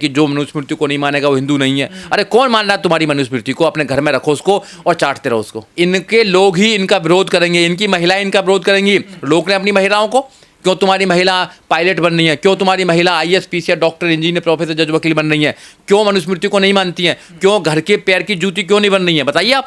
कि जो मनुस्मृति को नहीं मानेगा वो हिंदू नहीं है। अरे कौन मान रहा है तुम्हारी मनुस्मृति को? अपने घर में रखो उसको और चाटते रहो उसको। इनके लोग ही इनका विरोध करेंगे, इनकी महिलाएं इनका विरोध करेंगी। रोक रहे अपनी महिलाओं को। क्यों तुम्हारी महिला पायलट बन रही है? क्यों तुम्हारी महिला IAS PCS doctor engineer professor जज वकील बन रही है? क्यों मनुस्मृति को नहीं मानती हैं? क्यों घर के पैर की जूती क्यों नहीं बन रही है? बताइए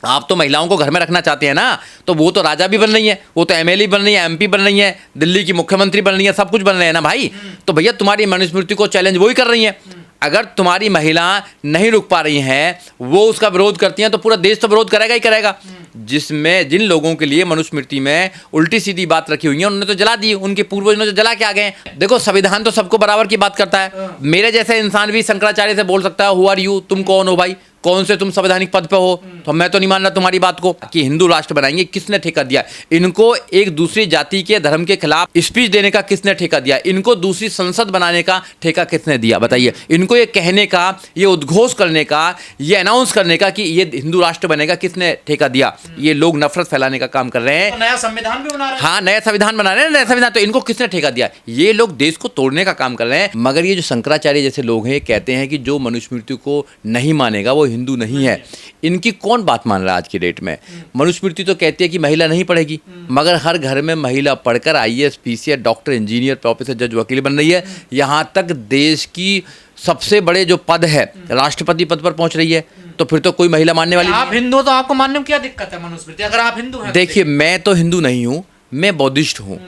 आप तो महिलाओं को घर में रखना चाहते हैं ना, तो वो तो राजा भी बन रही है, वो तो एमएलए बन रही है, एमपी बन रही है, दिल्ली की मुख्यमंत्री बन रही है, सब कुछ बन रहे हैं ना भाई। तो भैया तुम्हारी मनुस्मृति को चैलेंज वही कर रही है। अगर तुम्हारी महिला नहीं रुक पा रही हैं, वो उसका विरोध करती हैं, तो पूरा देश तो विरोध करेगा ही करेगा। जिन लोगों के लिए मनुस्मृति में उल्टी सीधी बात रखी हुई है उन्होंने तो जला दी, उनके पूर्वज ने तो जला के आ गए। देखो संविधान तो सबको बराबर की बात करता है। मेरे जैसे इंसान भी शंकराचार्य से बोल सकता है हु आर यू, तुम कौन हो भाई, कौन से तुम संवैधानिक पद पे हो? तो मैं तो नहीं मान रहा तुम्हारी बात को कि हिंदू राष्ट्र बनाएंगे। किसने ठेका दिया? इनको एक दूसरी जाति के धर्म के खिलाफ स्पीच देने का किसने ठेका दिया? इनको दूसरी संसद बनाने का ठेका किसने दिया? बताइए। इनको ये कहने का, ये उद्घोष करने का, ये अनाउंस करने का कि ये हिंदू राष्ट्र बनेगा, किसने ठेका दिया? ये लोग नफरत फैलाने का काम कर रहे हैं। तो नया संविधान भी बना रहे हैं। हाँ, नया संविधान बना रहे हैं। नया संविधान तो इनको किसने ठेका दिया? ये लोग देश को तोड़ने का काम कर रहे हैं। मगर ये जो शंकराचार्य जैसे लोग हैं, कहते हैं कि जो मनुस्मृति को नहीं मानेगा वो हिंदू नहीं है। इनकी कौन बात मान रहा है आज की डेट में? मनुस्मृति तो कहती है कि महिला नहीं पढ़ेगी, मगर हर घर में महिला पढ़कर IAS PCS doctor engineer professor जज वकील बन रही है। यहाँ तक देश की सबसे बड़े जो पद है राष्ट्रपति पद पर पहुंच रही है। तो फिर तो कोई महिला मानने वाली आप हिंदू, तो आपको मानने में क्या दिक्कत है मनुस्मृति, अगर आप हिंदू हैं? देखिए, मैं तो हिंदू नहीं हूँ, मैं बौद्धिस्ट हूँ,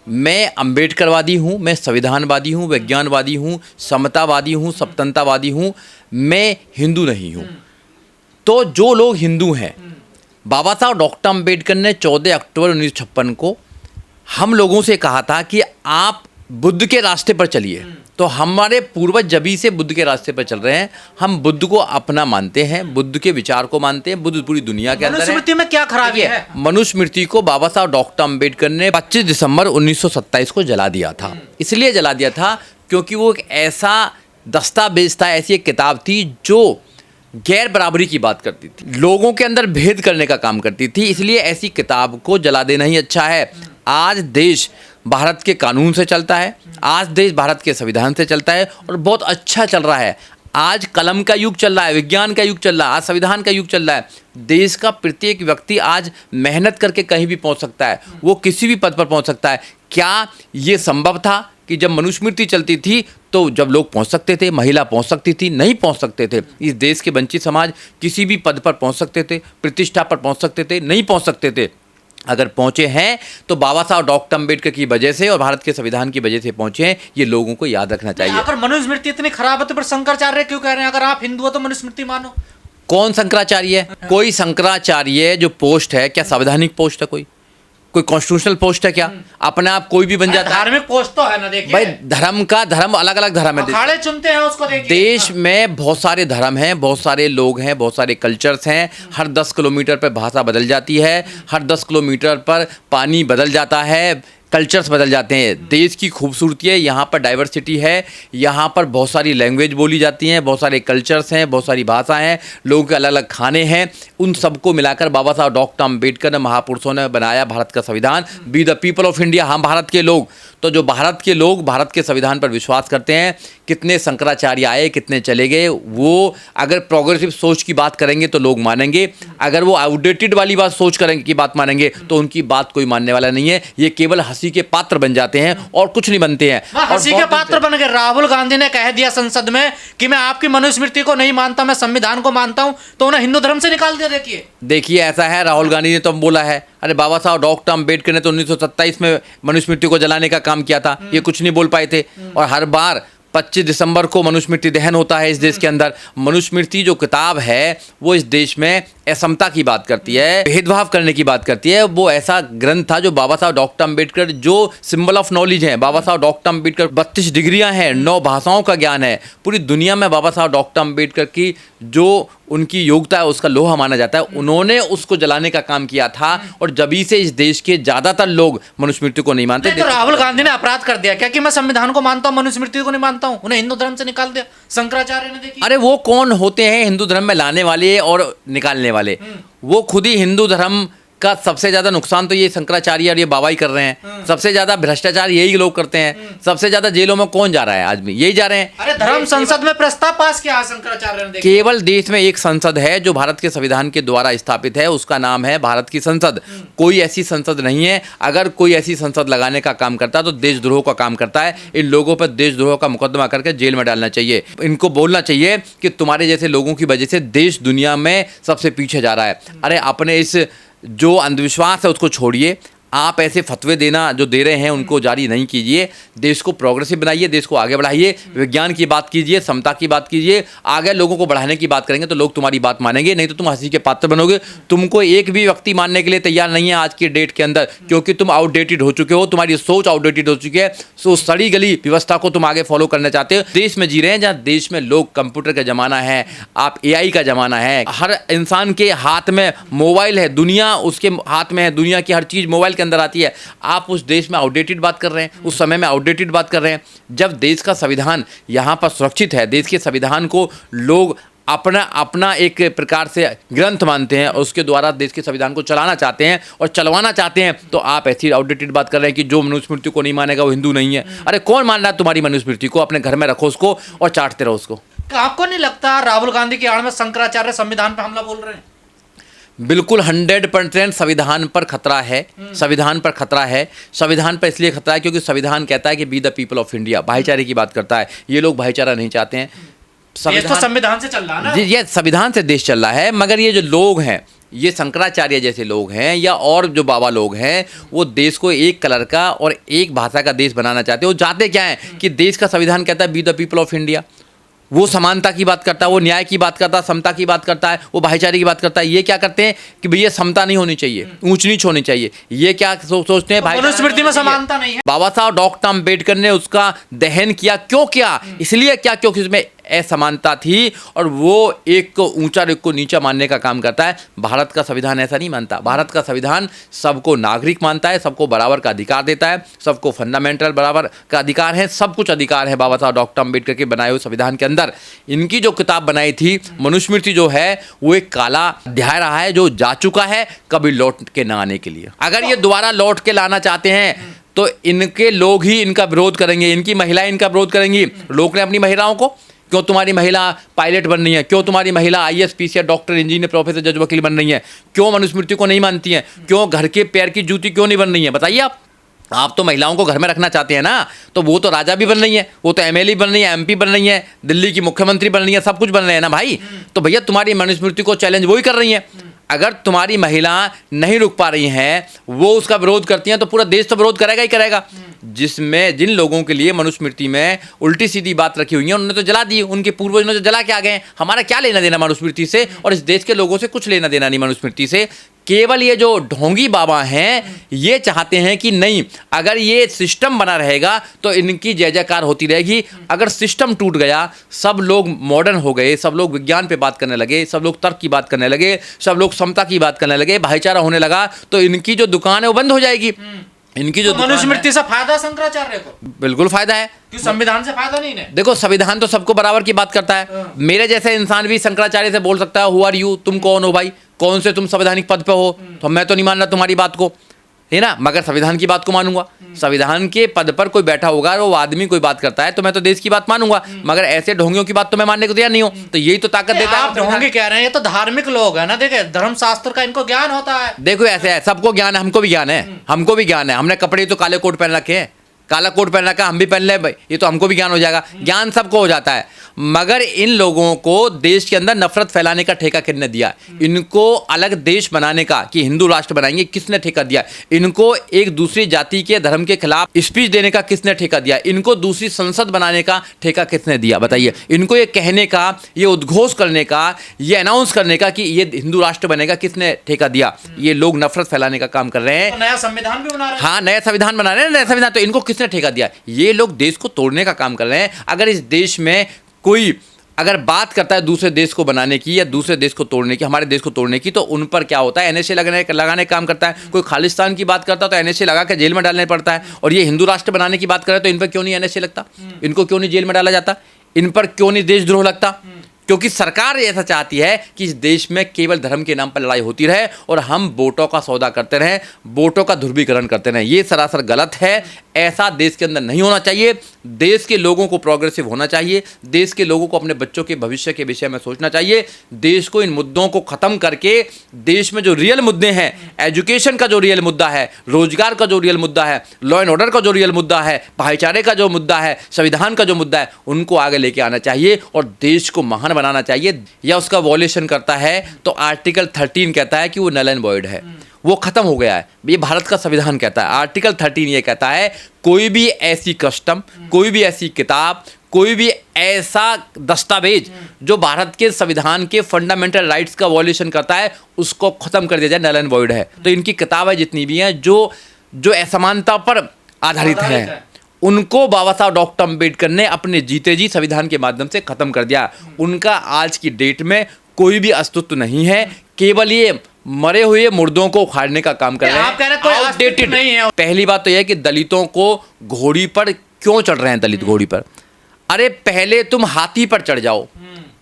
मैं अम्बेडकरवादी हूँ, मैं संविधानवादी हूँ, विज्ञानवादी हूँ, समतावादी हूँ, स्वतंत्रतावादी हूँ। मैं हिंदू नहीं हूँ। तो जो लोग हिंदू हैं, बाबा साहब डॉक्टर अम्बेडकर ने 14 अक्टूबर 1956 को हम लोगों से कहा था कि आप बुद्ध के रास्ते पर चलिए। तो हमारे पूर्वज जभी से बुद्ध के रास्ते पर चल रहे हैं। हम बुद्ध को अपना मानते हैं, बुद्ध के विचार को मानते हैं। बुद्ध पूरी दुनिया के अंदर है। मनुस्मृति में क्या खराबी है? मनुस्मृति को बाबा साहब डॉक्टर अम्बेडकर ने 25 दिसंबर 1927 को जला दिया था। इसलिए जला दिया था क्योंकि वो एक ऐसा दस्तावेज था, ऐसी एक किताब थी जो गैर बराबरी की बात करती थी, लोगों के अंदर भेद करने का काम करती थी। इसलिए ऐसी किताब को जला देना ही अच्छा है। आज देश भारत के कानून से चलता है, आज देश भारत के संविधान से चलता है और बहुत अच्छा चल रहा है। आज कलम का युग चल रहा है, विज्ञान का युग चल रहा है, आज संविधान का युग चल रहा है। देश का प्रत्येक व्यक्ति आज मेहनत करके कहीं भी पहुंच सकता है, वो किसी भी पद पर पहुंच सकता है। क्या ये संभव था कि जब मनुस्मृति चलती थी तो जब लोग पहुंच सकते थे, महिला पहुंच सकती थी? नहीं पहुंच सकते थे। इस देश के वंचित समाज किसी भी पद पर पहुंच सकते थे, प्रतिष्ठा पर पहुंच सकते थे? नहीं पहुंच सकते थे। अगर पहुंचे हैं तो बाबा साहब डॉक्टर अम्बेडकर की वजह से और भारत के संविधान की वजह से पहुंचे हैं। ये लोगों को याद रखना चाहिए। अगर मनुस्मृति इतनी खराब है तो फिर शंकराचार्य क्यों कह रहे हैं अगर आप हिंदू हो तो मनुस्मृति मानो? कौन शंकराचार्य है? कोई शंकराचार्य जो पोस्ट है, क्या संवैधानिक पोस्ट है? कोई कॉन्स्टिट्यूशनल पोस्ट है क्या? अपने आप कोई भी बन जाता है? धार्मिक पोस्ट तो है ना। देखिए भाई, धर्म अलग अलग धर्म है। अखाड़े चुनते हैं उसको। देखिए देश में बहुत सारे धर्म हैं, बहुत सारे लोग हैं, बहुत सारे कल्चर्स हैं। हर 10 किलोमीटर पर भाषा बदल जाती है, हर 10 किलोमीटर पर पानी बदल जाता है, कल्चर्स बदल जाते हैं। देश की खूबसूरती है, यहाँ पर डाइवर्सिटी है, यहाँ पर बहुत सारी लैंग्वेज बोली जाती हैं, बहुत सारे कल्चर्स हैं, बहुत सारी भाषाएं हैं, लोगों के अलग अलग खाने हैं। उन सबको मिलाकर बाबा साहब डॉक्टर अम्बेडकर ने, महापुरुषों ने बनाया भारत का संविधान। Be the people of India, हम भारत के लोग। तो जो भारत के लोग भारत के संविधान पर विश्वास करते हैं, कितने शंकराचार्य आए, कितने चले गए, वो अगर प्रोग्रेसिव सोच की बात करेंगे तो लोग मानेंगे। अगर वो आउटडेटेड वाली बात सोच करेंगे की बात मानेंगे तो उनकी बात कोई मानने वाला नहीं है। ये केवल हंसी के पात्र बन जाते हैं और कुछ नहीं बनते हैं। हंसी के पात्र बन गए। राहुल गांधी ने कह दिया संसद में कि मैं आपकी मनुस्मृति को नहीं मानता, मैं संविधान को मानता हूं, तो उन्हें हिंदू धर्म से निकाल दिया। देखिए ऐसा है, राहुल गांधी ने तो बोला है। अरे बाबा साहब डॉक्टर अम्बेडकर ने तो 1927 में मनुस्मृति को जलाने का काम किया था, ये कुछ नहीं बोल पाए थे। और हर बार 25 दिसंबर को मनुस्मृति दहन होता है इस देश के अंदर। मनुस्मृति जो किताब है वो इस देश में असमता की बात करती है, भेदभाव करने की बात करती है। वो ऐसा ग्रंथ था जो बाबा साहब डॉक्टर अम्बेडकर, जो सिंबल ऑफ नॉलेज है, बाबा साहब डॉक्टर अम्बेडकर 32 डिग्रियां हैं, 9 भाषाओं का ज्ञान है। पूरी दुनिया में बाबा साहब डॉक्टर अम्बेडकर की जो उनकी योग्यता है उसका लोहा माना जाता है। उन्होंने उसको जलाने का काम किया था और जभी से इस देश के ज्यादातर लोग मनुस्मृति को नहीं मानते। तो राहुल गांधी ने अपराध कर दिया क्या कि मैं संविधान को मानता हूं, मनुस्मृति को नहीं मानता हूं? उन्हें हिंदू धर्म से निकाल दिया शंकराचार्य ने। देखिए, अरे वो कौन होते हैं हिंदू धर्म में लाने वाले और निकालने वाले? वो खुद ही हिंदू धर्म का सबसे ज्यादा नुकसान तो ये शंकराचार्य और ये बाबा ही कर रहे हैं। सबसे ज्यादा भ्रष्टाचार यही लोग करते हैं। सबसे ज्यादा जेलों में कौन जा रहा है? आदमी यही जा रहे हैं। अरे धर्म संसद में प्रस्ताव पास किया शंकराचार्य ने, देखिए। केवल देश में एक संसद है जो भारत के संविधान के द्वारा स्थापित है, उसका नाम है भारत की संसद। कोई ऐसी संसद नहीं है। अगर कोई ऐसी संसद लगाने का काम करता है तो देशद्रोह का काम करता है। इन लोगों पर देशद्रोह का मुकदमा करके जेल में डालना चाहिए। इनको बोलना चाहिए कि तुम्हारे जैसे लोगों की वजह से देश दुनिया में सबसे पीछे जा रहा है। अरे अपने इस जो अंधविश्वास है उसको छोड़िए। आप ऐसे फतवे देना जो दे रहे हैं उनको जारी नहीं कीजिए। देश को प्रोग्रेसिव बनाइए, देश को आगे बढ़ाइए, विज्ञान की बात कीजिए, समता की बात कीजिए। आगे लोगों को बढ़ाने की बात करेंगे तो लोग तुम्हारी बात मानेंगे, नहीं तो तुम हंसी के पात्र बनोगे। तुमको एक भी व्यक्ति मानने के लिए तैयार नहीं है आज की डेट के अंदर, क्योंकि तुम आउटडेटेड हो चुके हो, तुम्हारी सोच आउटडेटेड हो चुकी है। सो सड़ी गली व्यवस्था को तुम आगे फॉलो करना चाहते हो। देश में जी रहे हैं जहाँ देश में लोग कंप्यूटर का जमाना है, आप AI का जमाना है, हर इंसान के हाथ में मोबाइल है, दुनिया उसके हाथ में है, दुनिया की हर चीज़ मोबाइल के अंदर आती है। आप उस देश में आउटडेटेड बात कर रहे हैं, उस समय में आउटडेटेड बात कर रहे हैं। जब देश का संविधान यहाँ पर सुरक्षित है, देश के संविधान को लोग अपना अपना एक प्रकार से ग्रंथ मानते हैं और उसके द्वारा देश के संविधान को चलाना चाहते हैं और चलवाना चाहते हैं, तो आप ऐसी आउटडेटेड बात कर रहे हैं कि जो मनुस्मृति को नहीं मानेगा वो हिंदू नहीं है। अरे कौन मान रहा है तुम्हारी मनुस्मृति को? अपने घर में रखो उसको और चाटते रहो उसको। आपको नहीं लगता राहुल गांधी की आड़ में शंकराचार्य संविधान पर हमला बोल रहे हैं? बिल्कुल 100% संविधान पर खतरा है। संविधान पर खतरा है। संविधान पर इसलिए खतरा है क्योंकि संविधान कहता है कि be the people of India, भाईचारे की बात करता है। ये लोग भाईचारा नहीं चाहते हैं। देश तो संविधान से चल रहा है ना? ये संविधान से देश चल रहा है, मगर ये जो लोग हैं, ये शंकराचार्य जैसे लोग हैं या और जो बाबा लोग हैं, वो देश को एक कलर का और एक भाषा का देश बनाना चाहते हैं। वो चाहते क्या है कि देश का संविधान कहता है be the people of India. वो समानता की बात करता है, वो न्याय की बात करता है, समता की बात करता है, वो भाईचारे की बात करता है। ये क्या करते हैं कि भैया समता नहीं होनी चाहिए, ऊंच नीच होनी चाहिए। ये क्या सोचते हैं? मनुस्मृति में समानता नहीं है। बाबा साहब डॉक्टर अम्बेडकर ने उसका दहन किया। क्यों किया? इसलिए क्या? क्योंकि उसमें असमानता थी और वो एक को ऊंचा और एक को नीचा मानने का काम करता है। भारत का संविधान ऐसा नहीं मानता। भारत का संविधान सबको नागरिक मानता है, सबको बराबर का अधिकार देता है, सबको फंडामेंटल बराबर का अधिकार है, सब कुछ अधिकार है बाबा साहब डॉक्टर अम्बेडकर के बनाए हुए संविधान के अंदर। इनकी जो किताब बनाई थी मनुस्मृति जो है वो एक काला अध्याय रहा है जो जा चुका है, कभी लौट के ना आने के लिए। अगर ये दोबारा लौट के लाना चाहते हैं तो इनके लोग ही इनका विरोध करेंगे, इनकी महिलाएं इनका विरोध करेंगी। लोग ने अपनी महिलाओं को, क्यों तुम्हारी महिला पायलट बन रही है, क्यों तुम्हारी महिला IAS PCS doctor engineer professor जज वकील बन रही है, क्यों मनुस्मृति को नहीं मानती हैं, क्यों घर के पैर की जूती क्यों नहीं बन रही है? बताइए आप तो महिलाओं को घर में रखना चाहते हैं ना, तो वो तो राजा भी बन रही है, वो तो MLA बन रही है, MP बन रही है, दिल्ली की मुख्यमंत्री बन रही है, सब कुछ बन रहे हैं ना भाई। तो भैया तुम्हारी मनुस्मृति को चैलेंज वही कर रही है। अगर तुम्हारी महिला नहीं रुक पा रही हैं, वो उसका विरोध करती हैं, तो पूरा देश तो विरोध करेगा ही करेगा। जिसमें जिन लोगों के लिए मनुस्मृति में उल्टी सीधी बात रखी हुई है उन्होंने तो जला दी, उनके पूर्वज ने तो जला के आ गए। हमारा क्या लेना देना मनुस्मृति से? और इस देश के लोगों से कुछ लेना देना नहीं मनुस्मृति से। केवल ये जो ढोंगी बाबा हैं ये चाहते हैं कि नहीं, अगर ये सिस्टम बना रहेगा तो इनकी जय जयकार होती रहेगी। अगर सिस्टम टूट गया, सब लोग मॉडर्न हो गए, सब लोग विज्ञान पे बात करने लगे, सब लोग तर्क की बात करने लगे, सब लोग समता की बात करने लगे, भाईचारा होने लगा, तो इनकी जो दुकान है वो बंद हो जाएगी। इनकी जो मनुस्मृति से फायदा शंकराचार्य को? बिल्कुल फायदा है। कि संविधान से फायदा नहीं है? देखो संविधान तो सबको बराबर की बात करता है। मेरे जैसे इंसान भी शंकराचार्य से बोल सकता है हु आर यू, तुम कौन हो भाई, कौन से तुम संवैधानिक पद पे हो? तो मैं तो नहीं मान रहा तुम्हारी बात को, है ना, मगर संविधान की बात को मानूंगा। संविधान के पद पर कोई बैठा होगा और वो आदमी कोई बात करता है तो मैं तो देश की बात मानूंगा, मगर ऐसे ढोंगियों की बात तो मैं मानने को तैयार नहीं हूं। तो यही तो ताकत देता है। आप ढोंगी कह रहे हैं, ये तो धार्मिक लोग हैं ना, देखिए धर्मशास्त्र का इनको ज्ञान होता है। देखो ऐसे है, सबको ज्ञान है, हमको भी ज्ञान है, हमको भी ज्ञान है। हमने कपड़े तो काले कोट पहन रखे हैं, काला कोट पहन रखा, हम भी पहन ले भाई, ये तो हमको भी ज्ञान हो जाएगा। ज्ञान सबको हो जाता है, मगर इन लोगों को देश के अंदर नफरत फैलाने का ठेका किसने दिया? इनको अलग देश बनाने का कि हिंदू राष्ट्र बनाएंगे किसने ठेका दिया? इनको एक दूसरी जाति के धर्म के खिलाफ स्पीच देने का किसने ठेका दिया? इनको दूसरी संसद बनाने का ठेका किसने दिया? बताइए। इनको ये कहने का, ये उद्घोष करने का, ये अनाउंस करने का कि ये हिंदू राष्ट्र बनेगा किसने ठेका दिया? ये लोग नफरत फैलाने का काम कर रहे हैं। तो नया संविधान भी बना रहे हैं। हाँ, नया संविधान बना रहे हैं, नया संविधान। तो इनको किसने ठेका दिया? ये लोग देश को तोड़ने का काम कर रहे हैं। अगर इस देश में कोई अगर बात करता है दूसरे देश को बनाने की या दूसरे देश को तोड़ने की, हमारे देश को तोड़ने की, तो उन पर क्या होता है? NSA लगाने का काम करता है। कोई खालिस्तान की बात करता है तो NSA लगा के जेल में डालने पड़ता है। और ये हिंदू राष्ट्र बनाने की बात करे तो इन पर क्यों नहीं NSA लगता? इनको क्यों नहीं जेल में डाला जाता? इन पर क्यों नहीं देशद्रोह लगता? क्योंकि सरकार ऐसा चाहती है कि इस देश में केवल धर्म के नाम पर लड़ाई होती रहे और हम वोटों का सौदा करते रहें, वोटों का ध्रुवीकरण करते रहें। ये सरासर गलत है। ऐसा देश के अंदर नहीं होना चाहिए। देश के लोगों को प्रोग्रेसिव होना चाहिए। देश के लोगों को अपने बच्चों के भविष्य के विषय में सोचना चाहिए। देश को इन मुद्दों को ख़त्म करके देश में जो रियल मुद्दे हैं, एजुकेशन का जो रियल मुद्दा है, रोजगार का जो रियल मुद्दा है, लॉ एंड ऑर्डर का जो रियल मुद्दा है, भाईचारे का जो मुद्दा है, संविधान का जो मुद्दा है, उनको आगे लेके आना चाहिए और देश को महान बनाना चाहिए। या उसका वॉल्यूशन करता है तो आर्टिकल 13 कहता है कि वो नल एंड वॉइड है, वो खत्म हो गया है। ये भारत का संविधान कहता है। आर्टिकल 13 ये कहता है कोई भी ऐसी कस्टम, कोई भी ऐसी किताब, कोई भी ऐसा दस्तावेज जो भारत के संविधान के फंडामेंटल राइट्स का वॉल्यूशन करता है, उसको खत्म कर दिया जाए, नल एंड वॉइड है। तो इनकी किताबें जितनी भी हैं जो असमानता पर आधारित है, उनको बाबा साहब डॉक्टर अम्बेडकर ने अपने जीते जी संविधान के माध्यम से खत्म कर दिया। उनका आज की डेट में कोई भी अस्तित्व नहीं है। केवल ये मरे हुए मुर्दों को उखाड़ने का काम कर रहे हैं। आप कह रहे हैं कोई अस्तित्व नहीं है। पहली बात तो यह है कि दलितों को घोड़ी पर क्यों चढ़ रहे हैं, दलित घोड़ी पर? अरे पहले तुम हाथी पर चढ़ जाओ।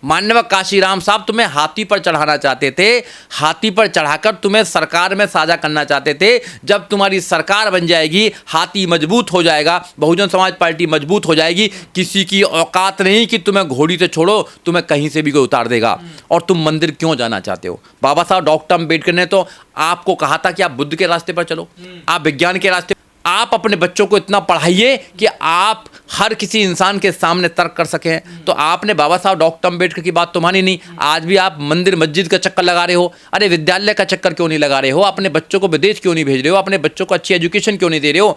माननीय काशीराम साहब तुम्हें हाथी पर चढ़ाना चाहते थे, हाथी पर चढ़ाकर तुम्हें सरकार में साझा करना चाहते थे। जब तुम्हारी सरकार बन जाएगी, हाथी मजबूत हो जाएगा, बहुजन समाज पार्टी मजबूत हो जाएगी, किसी की औकात नहीं कि तुम्हें घोड़ी से छोड़ो, तुम्हें कहीं से भी कोई उतार देगा। और तुम मंदिर क्यों जाना चाहते हो? बाबा साहब डॉक्टर अम्बेडकर ने तो आपको कहा था कि आप बुद्ध के रास्ते पर चलो, आप विज्ञान के रास्ते। आप अपने बच्चों को इतना पढ़ाइए कि आप हर किसी इंसान के सामने तर्क कर सकें। तो आपने बाबा साहब डॉक्टर अम्बेडकर की बात तो मानी नहीं। आज भी आप मंदिर मस्जिद का चक्कर लगा रहे हो। अरे विद्यालय का चक्कर क्यों नहीं लगा रहे हो? अपने बच्चों को विदेश क्यों नहीं भेज रहे हो? अपने बच्चों को अच्छी एजुकेशन क्यों नहीं दे रहे हो?